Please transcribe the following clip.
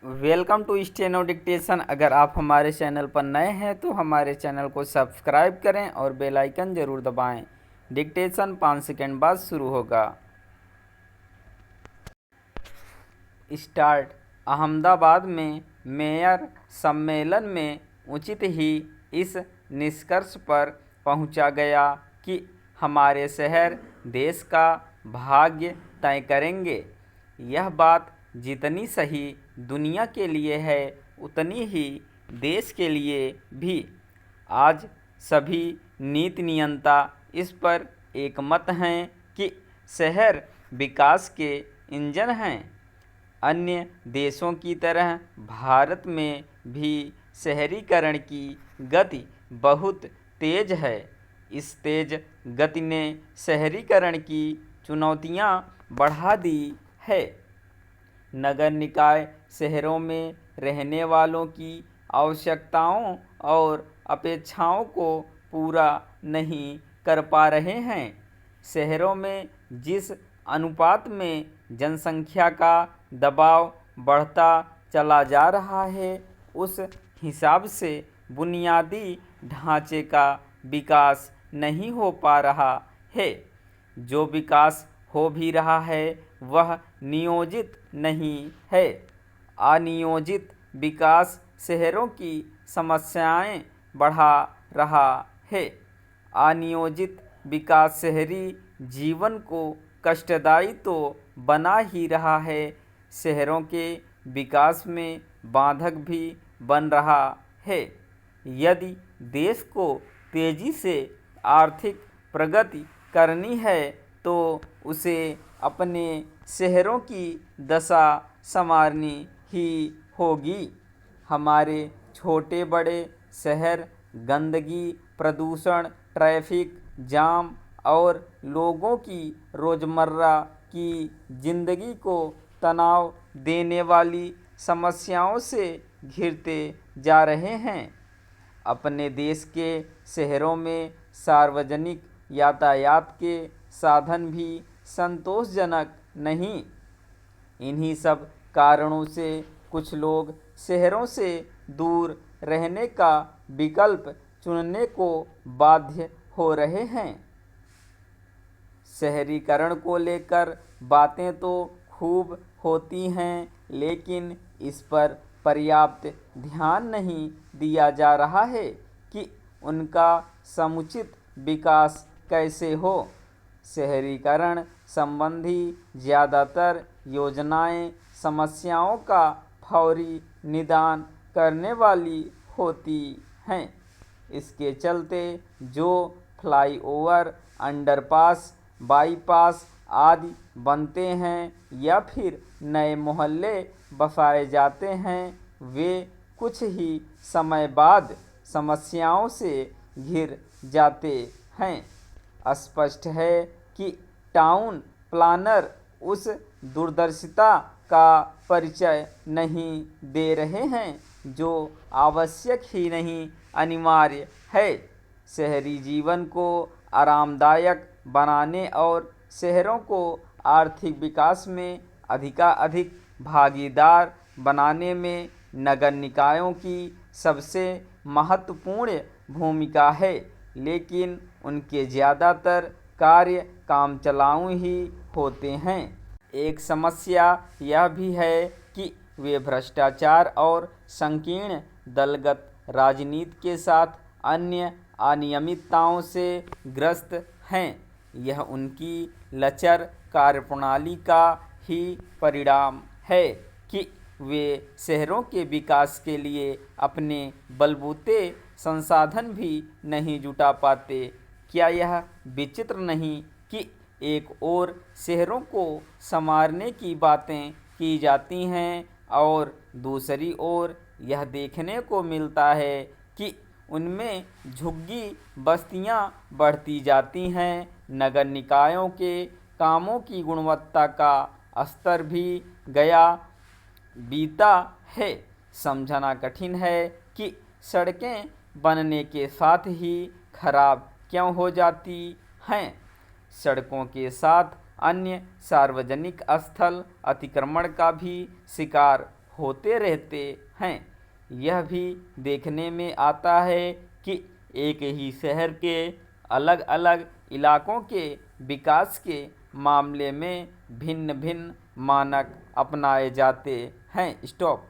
Welcome to steno dictation. अगर आप हमारे चैनल पर नए हैं तो हमारे चैनल को सब्सक्राइब करें और बेल आइकन ज़रूर दबाएं। डिक्टेशन 5 सेकंड बाद शुरू होगा। स्टार्ट। अहमदाबाद में मेयर सम्मेलन में उचित ही इस निष्कर्ष पर पहुंचा गया कि हमारे शहर देश का भाग्य तय करेंगे। यह बात जितनी सही दुनिया के लिए है उतनी ही देश के लिए भी। आज सभी नीति नियंता इस पर एकमत हैं कि शहर विकास के इंजन हैं। अन्य देशों की तरह भारत में भी शहरीकरण की गति बहुत तेज है। इस तेज गति ने शहरीकरण की चुनौतियां बढ़ा दी है। नगर निकाय शहरों में रहने वालों की आवश्यकताओं और अपेक्षाओं को पूरा नहीं कर पा रहे हैं। शहरों में जिस अनुपात में जनसंख्या का दबाव बढ़ता चला जा रहा है उस हिसाब से बुनियादी ढांचे का विकास नहीं हो पा रहा है। जो विकास हो भी रहा है वह नियोजित नहीं है। अनियोजित विकास शहरों की समस्याएं बढ़ा रहा है। अनियोजित विकास शहरी जीवन को कष्टदायी तो बना ही रहा है, शहरों के विकास में बाधक भी बन रहा है। यदि देश को तेजी से आर्थिक प्रगति करनी है तो उसे अपने शहरों की दशा संवारनी ही होगी। हमारे छोटे बड़े शहर गंदगी, प्रदूषण, ट्रैफिक जाम और लोगों की रोज़मर्रा की जिंदगी को तनाव देने वाली समस्याओं से घिरते जा रहे हैं। अपने देश के शहरों में सार्वजनिक यातायात के साधन भी संतोषजनक नहीं। इन्हीं सब कारणों से कुछ लोग शहरों से दूर रहने का विकल्प चुनने को बाध्य हो रहे हैं। शहरीकरण को लेकर बातें तो खूब होती हैं, लेकिन इस पर पर्याप्त ध्यान नहीं दिया जा रहा है कि उनका समुचित विकास कैसे हो। शहरीकरण संबंधी ज़्यादातर योजनाएं समस्याओं का फौरी निदान करने वाली होती हैं। इसके चलते जो फ्लाईओवर, अंडरपास, बाईपास आदि बनते हैं या फिर नए मोहल्ले बसाए जाते हैं वे कुछ ही समय बाद समस्याओं से घिर जाते हैं। स्पष्ट है कि टाउन प्लानर उस दूरदर्शिता का परिचय नहीं दे रहे हैं जो आवश्यक ही नहीं अनिवार्य है। शहरी जीवन को आरामदायक बनाने और शहरों को आर्थिक विकास में अधिकाधिक भागीदार बनाने में नगर निकायों की सबसे महत्वपूर्ण भूमिका है, लेकिन उनके ज़्यादातर कार्य कामचलाऊ ही होते हैं। एक समस्या यह भी है कि वे भ्रष्टाचार और संकीर्ण दलगत राजनीति के साथ अन्य अनियमितताओं से ग्रस्त हैं। यह उनकी लचर कार्यप्रणाली का ही परिणाम है कि वे शहरों के विकास के लिए अपने बलबूते संसाधन भी नहीं जुटा पाते। क्या यह विचित्र नहीं कि एक ओर शहरों को संवारने की बातें की जाती हैं और दूसरी ओर यह देखने को मिलता है कि उनमें झुग्गी बस्तियां बढ़ती जाती हैं। नगर निकायों के कामों की गुणवत्ता का स्तर भी गया बीता है। समझना कठिन है कि सड़कें बनने के साथ ही खराब क्यों हो जाती हैं। सड़कों के साथ अन्य सार्वजनिक स्थल अतिक्रमण का भी शिकार होते रहते हैं। यह भी देखने में आता है कि एक ही शहर के अलग अलग इलाकों के विकास के मामले में भिन्न भिन्न मानक अपनाए जाते हैं। स्टॉप।